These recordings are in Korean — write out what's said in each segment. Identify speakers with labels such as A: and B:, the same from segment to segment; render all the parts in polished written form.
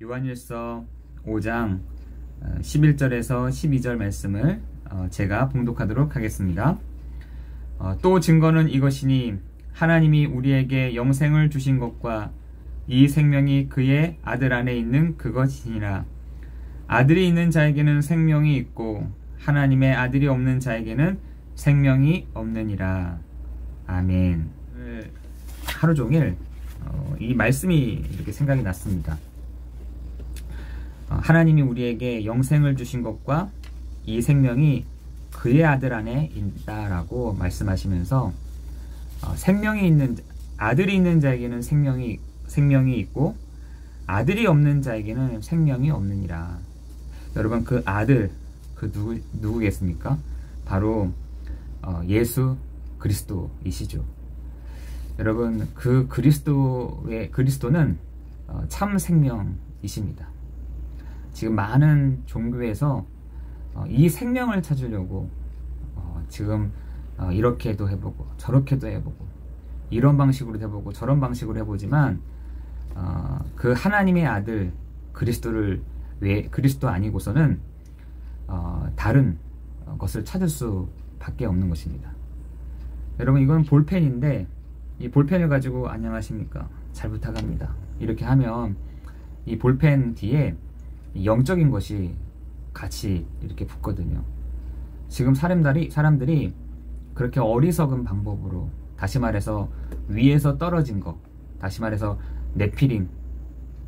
A: 요한일서 5장 11절에서 12절 말씀을 제가 봉독하도록 하겠습니다. 또 증거는 이것이니 하나님이 우리에게 영생을 주신 것과 이 생명이 그의 아들 안에 있는 그것이니라. 아들이 있는 자에게는 생명이 있고 하나님의 아들이 없는 자에게는 생명이 없느니라. 아멘. 하루 종일 이 말씀이 이렇게 생각이 났습니다. 하나님이 우리에게 영생을 주신 것과 이 생명이 그의 아들 안에 있다라고 말씀하시면서 생명이 있는 아들이 있는 자에게는 생명이 있고 아들이 없는 자에게는 생명이 없느니라. 여러분, 그 아들 누구겠습니까? 바로 예수 그리스도이시죠. 여러분, 그 그리스도는 참 생명이십니다. 지금 많은 종교에서 이 생명을 찾으려고 지금 이렇게도 해보고 저렇게도 해보고 이런 방식으로 해보고 저런 방식으로 해보지만 그 하나님의 아들 그리스도 아니고서는 다른 것을 찾을 수밖에 없는 것입니다. 여러분, 이건 볼펜인데 이 볼펜을 가지고 안녕하십니까, 잘 부탁합니다, 이렇게 하면 이 볼펜 뒤에 영적인 것이 같이 이렇게 붙거든요. 지금 사람들이 그렇게 어리석은 방법으로, 다시 말해서 위에서 떨어진 것, 다시 말해서 네피림,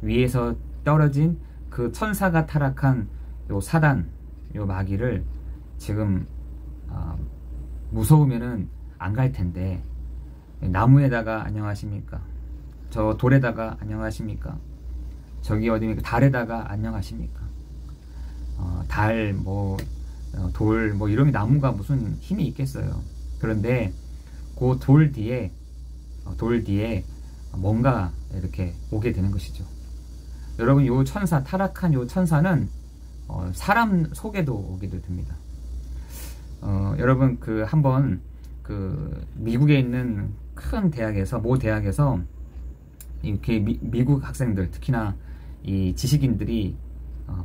A: 위에서 떨어진 그 천사가 타락한 요 사단, 요 마귀를 지금 무서우면은 안 갈 텐데 나무에다가 안녕하십니까, 저 돌에다가 안녕하십니까, 저기 어디입니까, 달에다가 안녕하십니까, 달, 돌, 이런 나무가 무슨 힘이 있겠어요. 그런데 그 돌 뒤에 뭔가 이렇게 오게 되는 것이죠. 여러분, 요 천사, 타락한 요 천사는 사람 속에도 오게도 됩니다. 여러분, 한번 미국에 있는 큰 대학에서, 모 대학에서 이렇게 미국 학생들, 특히나 이 지식인들이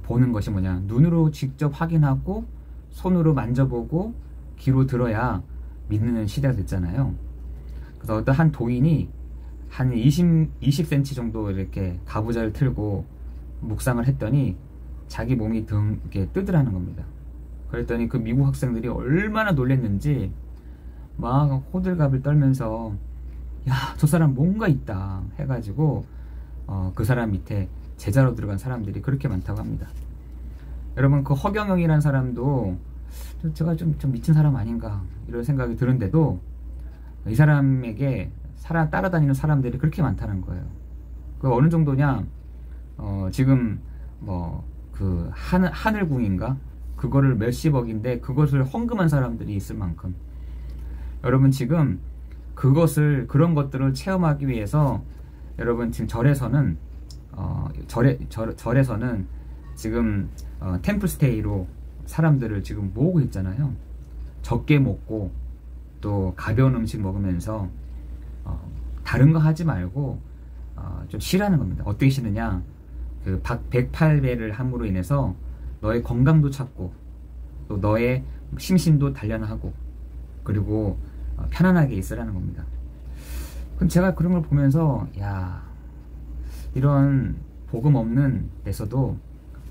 A: 보는 것이 뭐냐, 눈으로 직접 확인하고 손으로 만져보고 귀로 들어야 믿는 시대가 됐잖아요. 그래서 어떤 한 도인이 한 20cm 정도 이렇게 가부좌를 틀고 묵상을 했더니 자기 몸이 이렇게 뜨더라는 겁니다. 그랬더니 그 미국 학생들이 얼마나 놀랬는지 막 호들갑을 떨면서 야, 저 사람 뭔가 있다 해가지고 그 사람 밑에 제자로 들어간 사람들이 그렇게 많다고 합니다. 여러분, 그 허경영이라는 사람도 제가 좀 미친 사람 아닌가 이런 생각이 드는데도 이 사람에게 따라다니는 사람들이 그렇게 많다는 거예요. 그 어느 정도냐, 지금 하늘궁인가 그거를 몇십억인데 그것을 헌금한 사람들이 있을 만큼, 여러분, 지금 그런 것들을 체험하기 위해서 여러분 지금 절에서는 지금 템플스테이로 사람들을 지금 모으고 있잖아요. 적게 먹고 또 가벼운 음식 먹으면서 다른 거 하지 말고 좀 쉬라는 겁니다. 어떻게 쉬느냐, 108배를 함으로 인해서 너의 건강도 찾고 또 너의 심신도 단련하고 그리고 편안하게 있으라는 겁니다. 그럼 제가 그런 걸 보면서, 야, 이런 복음 없는 데서도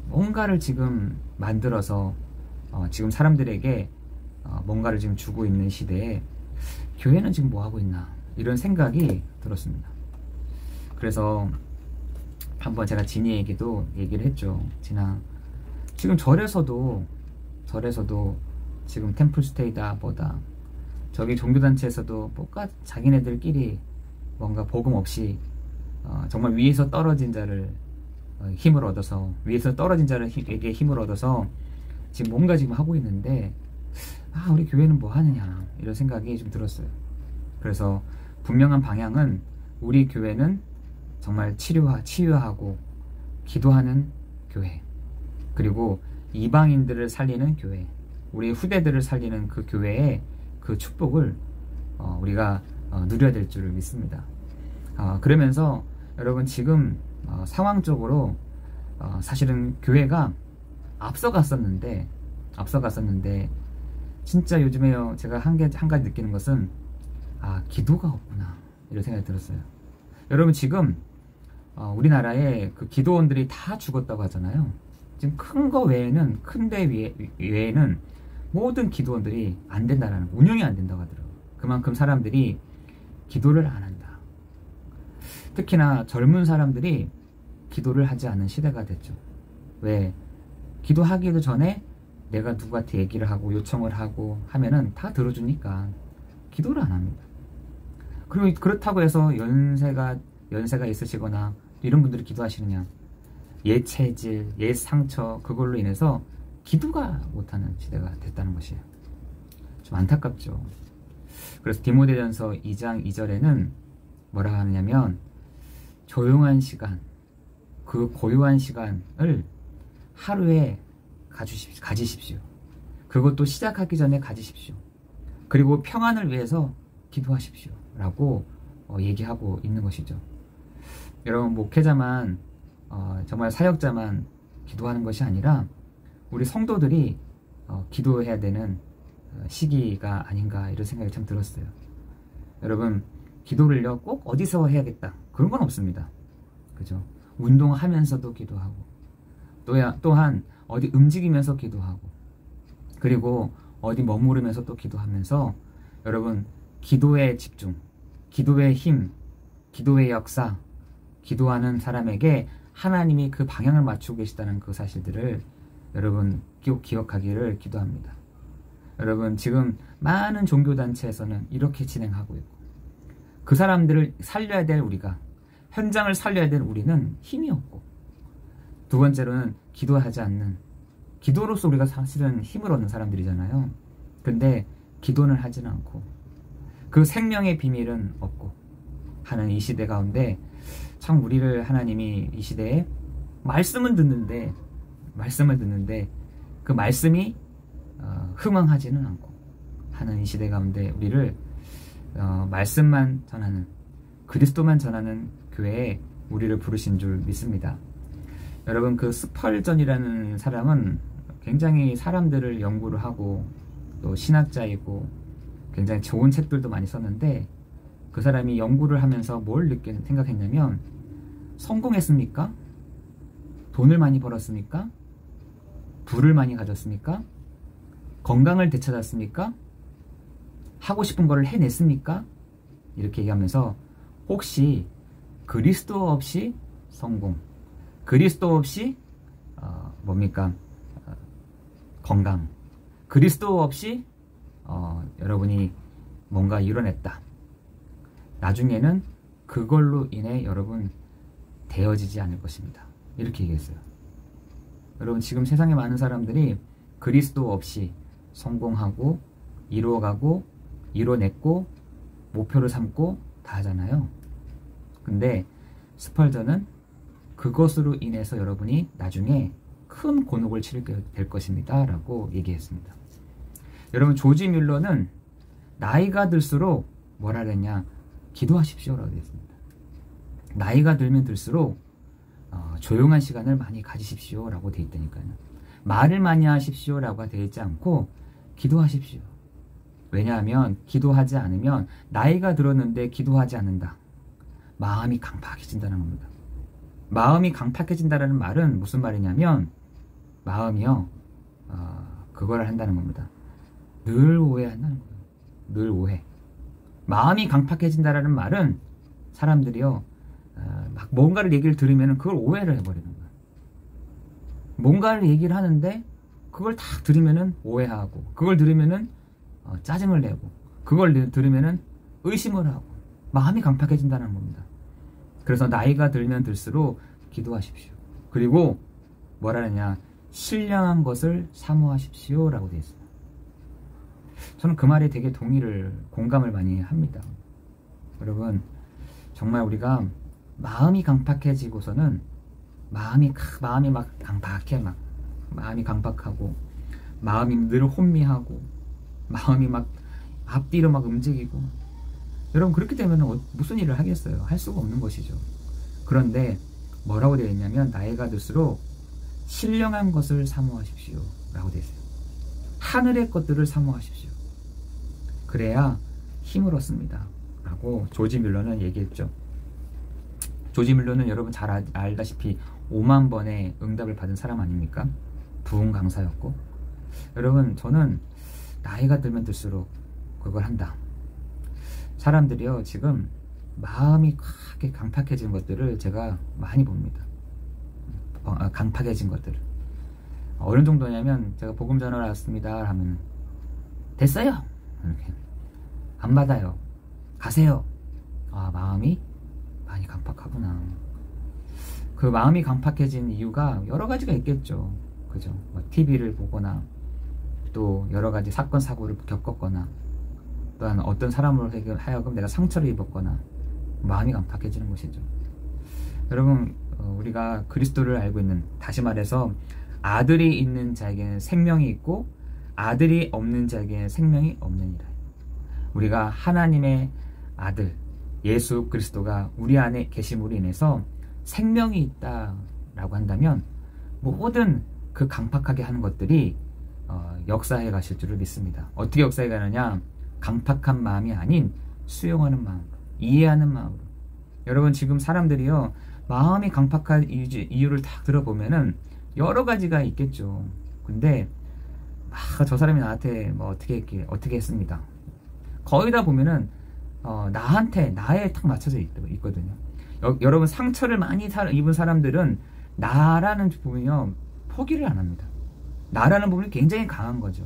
A: 뭔가를 지금 만들어서 지금 사람들에게 뭔가를 지금 주고 있는 시대에 교회는 지금 뭐 하고 있나, 이런 생각이 들었습니다. 그래서 한번 제가 진이에게도 얘기를 했죠. 지금 절에서도 지금 템플스테이다 뭐다, 저기 종교단체에서도 뭔가 자기네들끼리 뭔가 복음 없이 정말 위에서 떨어진 자를 힘을 얻어서, 위에서 떨어진 자에게 힘을 얻어서 지금 뭔가 지금 하고 있는데, 우리 교회는 뭐 하느냐, 이런 생각이 좀 들었어요. 그래서 분명한 방향은 우리 교회는 정말 치유하고 기도하는 교회, 그리고 이방인들을 살리는 교회, 우리 후대들을 살리는 그 교회의 그 축복을 우리가 누려야 될 줄을 믿습니다. 그러면서 여러분, 지금 상황적으로 사실은 교회가 앞서갔었는데 진짜 요즘에요 제가 한 가지 느끼는 것은 기도가 없구나 이런 생각이 들었어요. 여러분 지금 우리나라에 그 기도원들이 다 죽었다고 하잖아요. 지금 큰 거 외에는 큰데 외에는 모든 기도원들이 안 된다라는 운영이 안 된다고 하더라고요. 그만큼 사람들이 기도를 안 한다. 특히나 젊은 사람들이 기도를 하지 않는 시대가 됐죠. 왜? 기도하기도 전에 내가 누구한테 얘기를 하고 요청을 하고 하면은 다 들어주니까 기도를 안 합니다. 그리고 그렇다고 해서 연세가 있으시거나 이런 분들이 기도하시느냐? 옛 체질, 옛 상처 그걸로 인해서 기도가 못하는 시대가 됐다는 것이에요. 좀 안타깝죠. 그래서 디모데전서 2장 2절에는 뭐라 하느냐면 조용한 시간, 그 고요한 시간을 하루에 가지십시오. 그것도 시작하기 전에 가지십시오. 그리고 평안을 위해서 기도하십시오. 라고 얘기하고 있는 것이죠. 여러분 목회자만 정말 사역자만 기도하는 것이 아니라 우리 성도들이 기도해야 되는 시기가 아닌가 이런 생각이 참 들었어요. 여러분 기도를요 꼭 어디서 해야겠다 그런 건 없습니다. 그죠? 운동하면서도 기도하고 또한 어디 움직이면서 기도하고 그리고 어디 머무르면서 또 기도하면서 여러분 기도의 집중, 기도의 힘, 기도의 역사, 기도하는 사람에게 하나님이 그 방향을 맞추고 계시다는 그 사실들을 여러분 꼭 기억하기를 기도합니다. 여러분 지금 많은 종교단체에서는 이렇게 진행하고 있고 그 사람들을 살려야 될 우리가 현장을 살려야 될 우리는 힘이 없고 두 번째로는 기도하지 않는 기도로서 우리가 사실은 힘을 얻는 사람들이잖아요. 근데 기도는 하지는 않고 그 생명의 비밀은 없고 하는 이 시대 가운데 참 우리를 하나님이 이 시대에 말씀을 듣는데 그 말씀이 흥황하지는 않고 하는 이 시대 가운데 우리를 말씀만 전하는 그리스도만 전하는 교회에 우리를 부르신 줄 믿습니다. 여러분 그 스펄전이라는 사람은 굉장히 사람들을 연구를 하고 또 신학자이고 굉장히 좋은 책들도 많이 썼는데 그 사람이 연구를 하면서 뭘 생각했냐면 성공했습니까? 돈을 많이 벌었습니까? 부를 많이 가졌습니까? 건강을 되찾았습니까? 하고 싶은 거를 해냈습니까? 이렇게 얘기하면서 혹시 그리스도 없이 성공, 그리스도 없이 건강, 그리스도 없이 여러분이 뭔가 이뤄냈다. 나중에는 그걸로 인해 여러분 되어지지 않을 것입니다. 이렇게 얘기했어요. 여러분 지금 세상에 많은 사람들이 그리스도 없이 성공하고 이루어가고 이뤄냈고 목표를 삼고 다 하잖아요. 근데 스펄전은 그것으로 인해서 여러분이 나중에 큰 곤혹을 치르게 될 것입니다. 라고 얘기했습니다. 여러분 조지 뮬러는 나이가 들수록 뭐라 그랬냐? 기도하십시오. 라고 했습니다. 나이가 들면 들수록 조용한 시간을 많이 가지십시오. 라고 되어 있다니까요. 말을 많이 하십시오. 라고 되어 있지 않고 기도하십시오. 왜냐하면 기도하지 않으면 나이가 들었는데 기도하지 않는다. 마음이 강팍해진다는 겁니다. 마음이 강팍해진다는 말은 무슨 말이냐면 마음이요 그걸 한다는 겁니다. 늘 오해한다는 거예요. 늘 오해. 마음이 강팍해진다는 말은 사람들이요 막 뭔가를 얘기를 들으면 그걸 오해를 해버리는 거예요. 뭔가를 얘기를 하는데 그걸 다 들으면은 오해하고 그걸 들으면은 짜증을 내고 그걸 들으면은 의심을 하고 마음이 강팍해진다는 겁니다. 그래서 나이가 들면 들수록 기도하십시오. 그리고 뭐라 하느냐 신령한 것을 사모하십시오 라고 되어 있어요. 저는 그 말에 되게 공감을 많이 합니다. 여러분 정말 우리가 마음이 강팍해지고서는 마음이 막 강팍해 마음이 강팍하고 마음이 늘 혼미하고 마음이 막 앞뒤로 막 움직이고 여러분 그렇게 되면 무슨 일을 하겠어요? 할 수가 없는 것이죠. 그런데 뭐라고 되어 있냐면 나이가 들수록 신령한 것을 사모하십시오 라고 되어 있어요. 하늘의 것들을 사모하십시오. 그래야 힘을 얻습니다 라고 조지 뮬러는 얘기했죠. 조지 뮬러는 여러분 잘 알다시피 5만 번의 응답을 받은 사람 아닙니까? 부흥 강사였고, 여러분 저는 나이가 들면 들수록 그걸 한다. 사람들이요 지금 마음이 크게 강팍해진 것들을 제가 많이 봅니다. 강팍해진 것들을 어느 정도냐면, 제가 복음 전화를 왔습니다 하면 됐어요 이렇게 안 받아요, 가세요. 아, 마음이 많이 강팍하구나. 그 마음이 강팍해진 이유가 여러 가지가 있겠죠. 그죠? 뭐 TV를 보거나, 또 여러 가지 사건 사고를 겪었거나, 또한 어떤 사람으로 하여금 내가 상처를 입었거나, 마음이 강팍해지는 것이죠. 여러분, 우리가 그리스도를 알고 있는, 다시 말해서 아들이 있는 자에게는 생명이 있고 아들이 없는 자에게는 생명이 없느니라. 우리가 하나님의 아들 예수 그리스도가 우리 안에 계심으로 인해서 생명이 있다라고 한다면, 모든 그 강팍하게 하는 것들이 역사해 가실 줄을 믿습니다. 어떻게 역사해 가느냐? 강팍한 마음이 아닌 수용하는 마음으로, 이해하는 마음으로. 여러분, 지금 사람들이요 마음이 강팍한 이유를 딱 들어보면은 여러 가지가 있겠죠. 근데 저 사람이 나한테 뭐 어떻게 했습니다. 거의 다 보면은 나에 딱 맞춰져 있거든요. 여러분, 상처를 많이 입은 사람들은 나라는 부분이요 포기를 안 합니다. 나라는 부분이 굉장히 강한 거죠.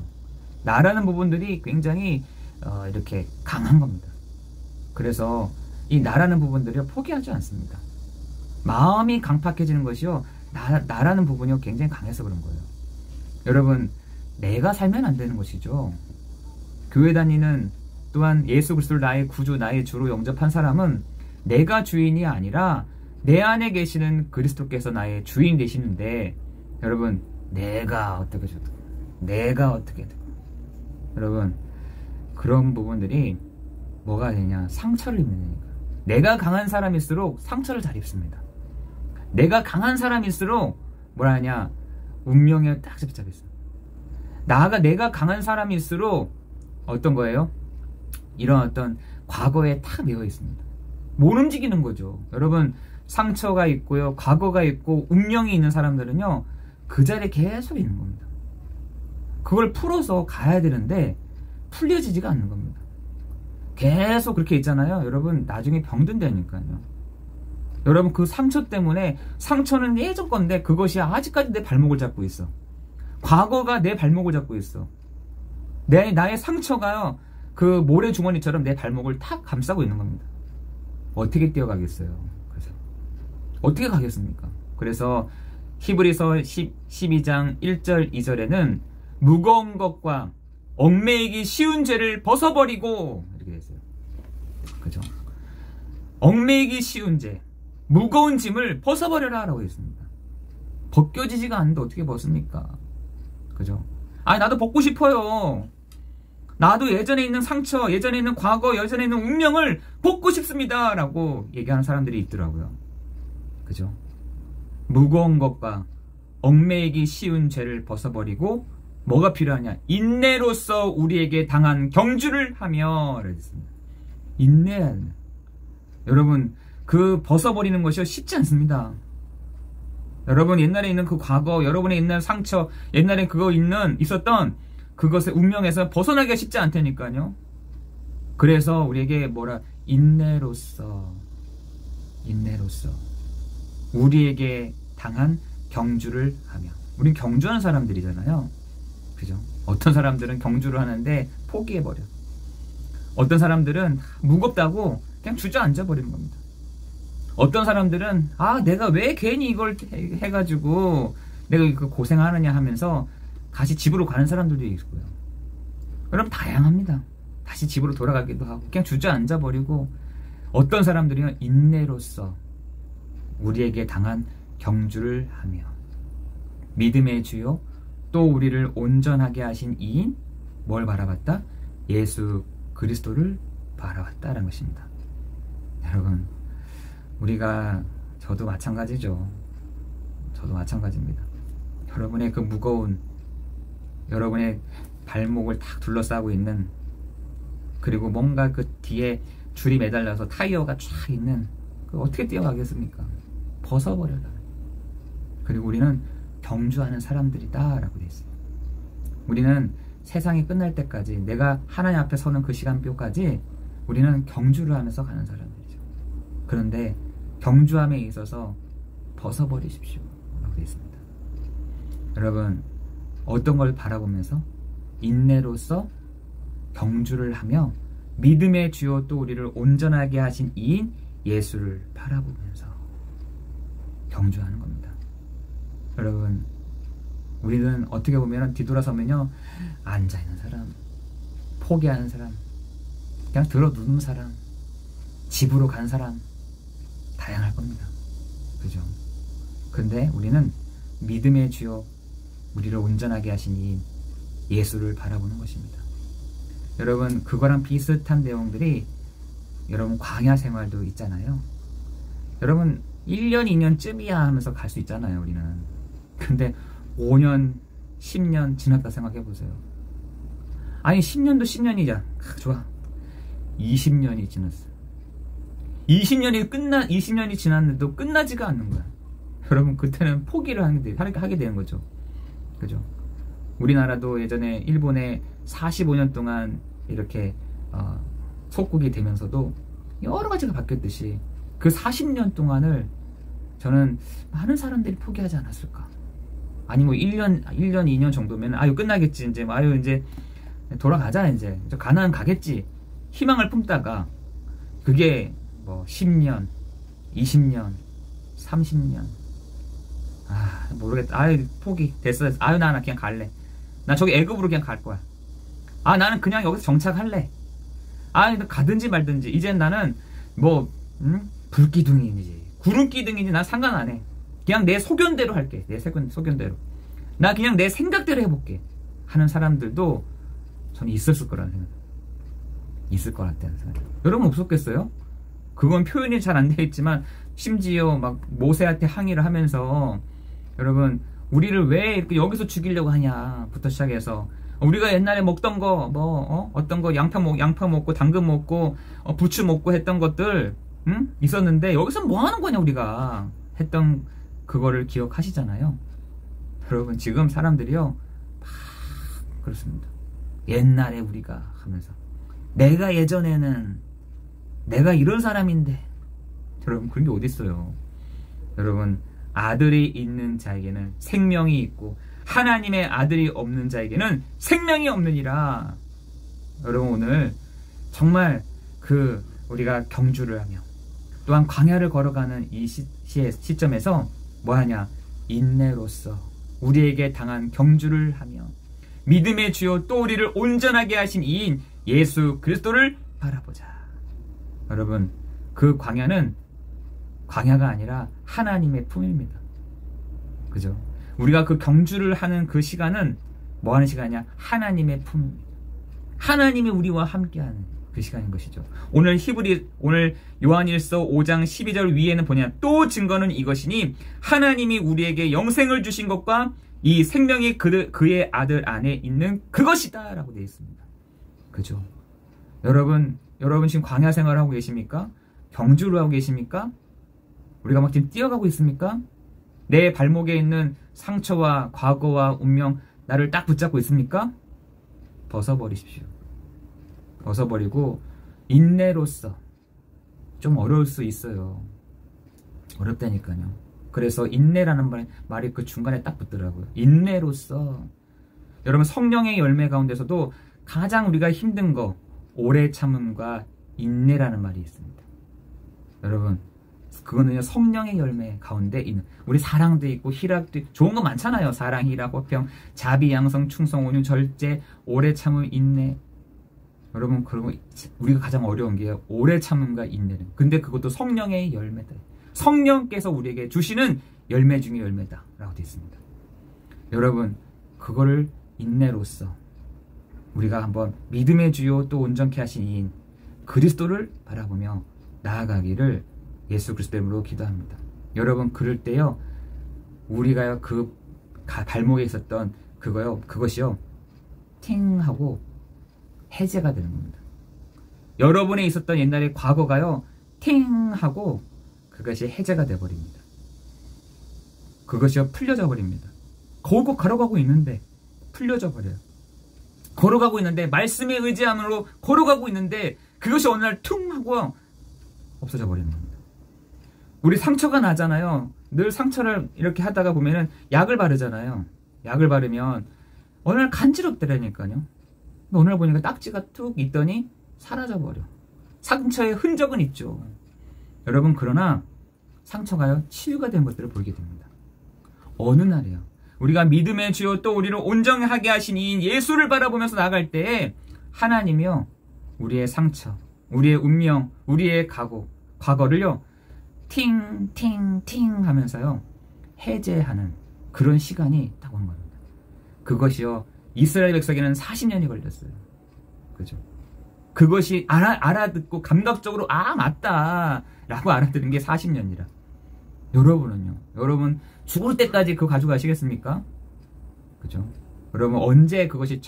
A: 나라는 부분들이 굉장히 이렇게 강한 겁니다. 그래서 이 나라는 부분들이요 포기하지 않습니다. 마음이 강팍해지는 것이요 나라는 부분이요 굉장히 강해서 그런 거예요. 여러분, 내가 살면 안 되는 것이죠. 교회 다니는, 또한 예수 그리스도를 나의 구주, 나의 주로 영접한 사람은 내가 주인이 아니라 내 안에 계시는 그리스도께서 나의 주인 되시는데, 여러분, 내가 어떻게 되고, 여러분, 그런 부분들이 뭐가 되냐? 상처를 입는 거니까. 내가 강한 사람일수록 상처를 잘 입습니다. 내가 강한 사람일수록 뭐라 하냐? 운명에 딱 붙잡혀 있어. 내가 강한 사람일수록 어떤 거예요? 이런 어떤 과거에 탁 매여 있습니다. 못 움직이는 거죠. 여러분, 상처가 있고요, 과거가 있고 운명이 있는 사람들은요 그 자리에 계속 있는 겁니다. 그걸 풀어서 가야 되는데 풀려지지가 않는 겁니다. 계속 그렇게 있잖아요. 여러분, 나중에 병든다니까요. 여러분, 그 상처 때문에, 상처는 예전 건데 그것이 아직까지 내 발목을 잡고 있어. 과거가 내 발목을 잡고 있어. 나의 상처가요 그 모래주머니처럼 내 발목을 탁 감싸고 있는 겁니다. 어떻게 뛰어가겠어요? 그래서 어떻게 가겠습니까? 그래서 히브리서 12장 1절 2절에는 무거운 것과 얽매이기 쉬운 죄를 벗어버리고, 이렇게 됐어요. 그죠? 얽매이기 쉬운 죄, 무거운 짐을 벗어버려라 라고 했습니다. 벗겨지지가 않는데 어떻게 벗습니까? 그죠? 나도 벗고 싶어요. 나도 예전에 있는 상처, 예전에 있는 과거, 예전에 있는 운명을 벗고 싶습니다 라고 얘기하는 사람들이 있더라고요. 그죠? 무거운 것과 얽매이기 쉬운 죄를 벗어버리고 뭐가 필요하냐? 인내로서 우리에게 당한 경주를 하며 그랬습니다. 인내. 여러분, 그 벗어버리는 것이 쉽지 않습니다. 여러분, 옛날에 있는 그 과거, 여러분의 옛날 상처, 옛날에 있었던 그것의 운명에서 벗어나기가 쉽지 않다니까요. 그래서 우리에게 인내로서 우리에게 당한 경주를 하며. 우린 경주하는 사람들이잖아요. 그죠? 어떤 사람들은 경주를 하는데 포기해버려. 어떤 사람들은 무겁다고 그냥 주저앉아 버리는 겁니다. 어떤 사람들은 내가 왜 괜히 이걸 해가지고 내가 그 고생하느냐 하면서 다시 집으로 가는 사람들도 있고요. 그럼 다양합니다. 다시 집으로 돌아가기도 하고 그냥 주저앉아 버리고, 어떤 사람들은 인내로서 우리에게 당한 경주를 하며, 믿음의 주요 또 우리를 온전하게 하신 이인 뭘 바라봤다? 예수 그리스도를 바라봤다라는 것입니다. 여러분, 우리가 저도 마찬가지죠. 저도 마찬가지입니다. 여러분의 그 무거운, 여러분의 발목을 탁 둘러싸고 있는, 그리고 뭔가 그 뒤에 줄이 매달려서 타이어가 쫙 있는, 그 어떻게 뛰어가겠습니까? 벗어버려라. 그리고 우리는 경주하는 사람들이다 라고 되어 있어요. 우리는 세상이 끝날 때까지, 내가 하나님 앞에 서는 그 시간표까지 우리는 경주를 하면서 가는 사람들이죠. 그런데 경주함에 있어서 벗어버리십시오 라고 되어 있습니다. 여러분, 어떤 걸 바라보면서? 인내로서 경주를 하며 믿음의 주요 또 우리를 온전하게 하신 이인 예수를 바라보면서 경주하는 겁니다. 여러분, 우리는 어떻게 보면 뒤돌아서면요, 앉아있는 사람, 포기하는 사람, 그냥 들어 누는 사람, 집으로 간 사람, 다양할 겁니다. 그죠? 근데 우리는 믿음의 주요 우리를 온전하게 하신 이 예수를 바라보는 것입니다. 여러분, 그거랑 비슷한 내용들이 여러분 광야 생활도 있잖아요. 여러분 1년 2년쯤이야 하면서 갈 수 있잖아요. 우리는. 근데 5년 10년 지났다 생각해 보세요. 아니 10년도 10년이자 좋아, 20년이 지났어. 20년이 지났는데도 끝나지가 않는 거야. 여러분, 그때는 포기를 하게 되는 거죠. 그죠? 우리나라도 예전에 일본에 45년 동안 이렇게 속국이 되면서도 여러 가지가 바뀌었듯이 그 40년 동안을 저는 많은 사람들이 포기하지 않았을까. 아니 뭐 1년 2년 정도면 아유 끝나겠지, 이제 아유 이제 돌아가자, 이제 가나안 가겠지 희망을 품다가 그게 뭐 10년 20년 30년 모르겠다. 아유 포기 됐어. 아유 나 그냥 갈래. 나 저기 애굽으로 그냥 갈 거야. 나는 그냥 여기서 정착할래. 가든지 말든지 이젠 나는 뭐 불기둥이인지 구름기둥인지 난 상관 안 해. 그냥 내 소견대로 할게. 내 소견대로. 나 그냥 내 생각대로 해볼게 하는 사람들도 저는 있었을 거라는 생각. 있을 것 같다는 생각. 여러분 없었겠어요? 그건 표현이 잘 안 되어 있지만 심지어 막 모세한테 항의를 하면서 여러분 우리를 왜 이렇게 여기서 죽이려고 하냐부터 시작해서 우리가 옛날에 먹던 거 어떤 거 양파 먹고 당근 먹고 부추 먹고 했던 것들 있었는데 여기서 뭐 하는 거냐 우리가 했던 그거를 기억하시잖아요. 여러분 지금 사람들이요 막 그렇습니다. 옛날에 우리가 하면서 내가 예전에는 내가 이런 사람인데. 여러분 그런 게 어디 있어요. 여러분 아들이 있는 자에게는 생명이 있고 하나님의 아들이 없는 자에게는 생명이 없느니라. 여러분 오늘 정말 우리가 경주를 하며 또한 광야를 걸어가는 이 시점에서 뭐하냐, 인내로서 우리에게 당한 경주를 하며 믿음의 주요 또 우리를 온전하게 하신 이인 예수 그리스도를 바라보자. 여러분 그 광야가 아니라 하나님의 품입니다. 그죠? 우리가 그 경주를 하는 그 시간은 뭐 하는 시간이냐? 하나님의 품입니다. 하나님이 우리와 함께하는 그 시간인 것이죠. 오늘 요한일서 5장 12절 위에는 뭐냐? 또 증거는 이것이니 하나님이 우리에게 영생을 주신 것과 이 생명이 그의 아들 안에 있는 그것이다 라고 되어 있습니다. 그죠? 여러분 지금 광야 생활을 하고 계십니까? 경주를 하고 계십니까? 우리가 막 지금 뛰어가고 있습니까? 내 발목에 있는 상처와 과거와 운명 나를 딱 붙잡고 있습니까? 벗어버리십시오. 벗어버리고 인내로서 좀 어려울 수 있어요. 어렵다니까요. 그래서 인내라는 말이 그 중간에 딱 붙더라고요. 인내로서. 여러분 성령의 열매 가운데서도 가장 우리가 힘든 거 오래 참음과 인내라는 말이 있습니다. 여러분 그거는요 성령의 열매 가운데 있는, 우리 사랑도 있고 희락도 있고 좋은 거 많잖아요. 사랑, 희락, 화평, 자비, 양성, 충성, 온유, 절제, 오래 참음, 인내. 여러분 그리고 우리가 가장 어려운 게 오래 참음과 인내는, 근데 그것도 성령의 열매다. 성령께서 우리에게 주시는 열매 중에 열매다 라고 되어 있습니다. 여러분 그거를 인내로서 우리가 한번 믿음의 주요 또 온전케 하신 이인 그리스도를 바라보며 나아가기를 예수 그리스도 이름으로 기도합니다. 여러분 그럴 때요 우리가요 그 발목에 있었던 그것이요 팅 하고 해제가 되는 겁니다. 여러분에 있었던 옛날의 과거가요 팅 하고 그것이 해제가 돼 버립니다. 그것이요 풀려져 버립니다. 걸어가고 있는데 풀려져 버려요. 걸어가고 있는데 말씀에 의지함으로 걸어가고 있는데 그것이 어느 날 퉁 하고 없어져 버리는 겁니다. 우리 상처가 나잖아요. 늘 상처를 이렇게 하다가 보면은 약을 바르잖아요. 약을 바르면 어느 날 간지럽더라니까요. 어느 날 보니까 딱지가 툭 있더니 사라져 버려. 상처의 흔적은 있죠. 여러분 그러나 상처가요 치유가 된 것들을 보이게 됩니다. 어느 날이요 우리가 믿음의 주요 또 우리를 온전하게 하신 이인 예수를 바라보면서 나아갈 때에 하나님이요 우리의 상처, 우리의 운명, 우리의 과거를요 팅팅팅 하면서요 해제하는 그런 시간이 딱 오는 겁니다. 그것이요 이스라엘 백성에게는 40년이 걸렸어요. 그죠? 그것이 알아듣고 감각적으로 맞다 라고 알아들은 게 40년이라. 여러분은요? 여러분 죽을 때까지 그거 가지고 가시겠습니까? 그죠? 여러분 언제 그것이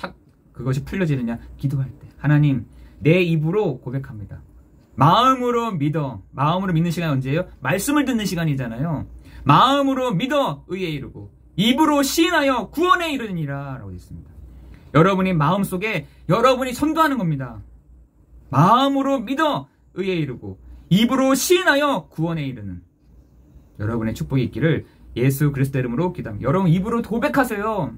A: 풀려지느냐? 기도할 때. 하나님 내 입으로 고백합니다. 마음으로 믿는 시간이 언제예요? 말씀을 듣는 시간이잖아요. 마음으로 믿어 의에 이르고 입으로 시인하여 구원에 이르느니라 라고 있습니다. 여러분이 마음속에 여러분이 선도하는 겁니다. 마음으로 믿어 의에 이르고 입으로 시인하여 구원에 이르는 여러분의 축복이 있기를 예수 그리스도의 이름으로 기도합니다. 여러분 입으로 고백하세요.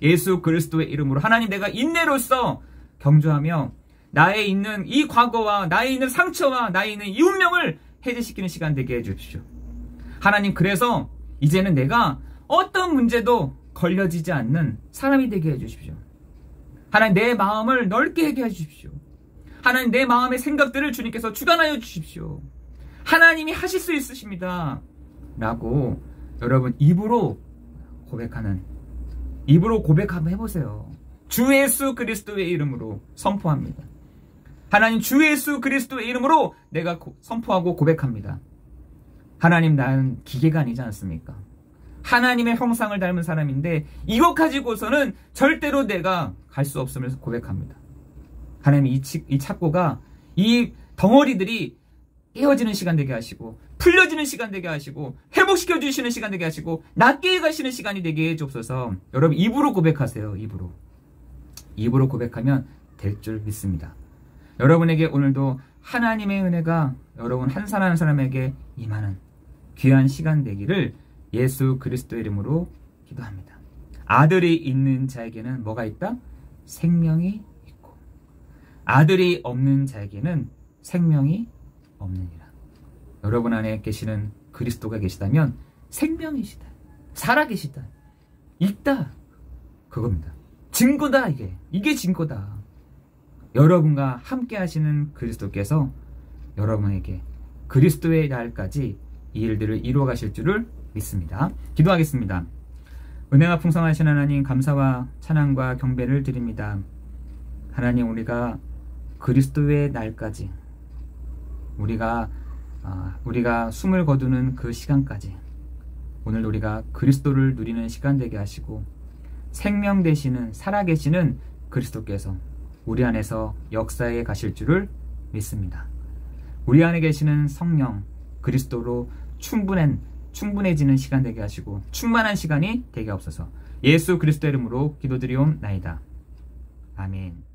A: 예수 그리스도의 이름으로 하나님 내가 인내로서 경주하며 나에 있는 이 과거와 나에 있는 상처와 나에 있는 이 운명을 해제시키는 시간 되게 해주십시오. 하나님 그래서 이제는 내가 어떤 문제도 걸려지지 않는 사람이 되게 해주십시오. 하나님 내 마음을 넓게 하게 해주십시오. 하나님 내 마음의 생각들을 주님께서 주관하여 주십시오. 하나님이 하실 수 있으십니다. 라고 여러분 입으로 고백 한번 해보세요. 주 예수 그리스도의 이름으로 선포합니다. 하나님 주 예수 그리스도의 이름으로 내가 선포하고 고백합니다. 하나님 나는 기계가 아니지 않습니까? 하나님의 형상을 닮은 사람인데 이것 가지고서는 절대로 내가 갈 수 없음을 고백합니다. 하나님 이 착고가 이 덩어리들이 깨어지는 시간 되게 하시고 풀려지는 시간 되게 하시고 회복시켜 주시는 시간 되게 하시고 낫게 가시는 시간이 되게 해주옵소서. 여러분 입으로 고백하세요. 입으로 고백하면 될 줄 믿습니다. 여러분에게 오늘도 하나님의 은혜가 여러분 한 사람 한 사람에게 임하는 귀한 시간 되기를 예수 그리스도의 이름으로 기도합니다. 아들이 있는 자에게는 뭐가 있다? 생명이 있고 아들이 없는 자에게는 생명이 없느니라. 여러분 안에 계시는 그리스도가 계시다면 생명이시다. 살아계시다. 있다. 그겁니다. 증거다 이게 증거다. 여러분과 함께 하시는 그리스도께서 여러분에게 그리스도의 날까지 이 일들을 이루어 가실 줄을 믿습니다. 기도하겠습니다. 은혜가 풍성하신 하나님 감사와 찬양과 경배를 드립니다. 하나님 우리가 그리스도의 날까지 우리가 숨을 거두는 그 시간까지 오늘 우리가 그리스도를 누리는 시간 되게 하시고 생명 되시는 살아계시는 그리스도께서 우리 안에서 역사에 가실 줄을 믿습니다. 우리 안에 계시는 성령 그리스도로 충분해지는 시간 되게 하시고 충만한 시간이 되게 없어서 예수 그리스도의 이름으로 기도드리옵나이다. 아멘.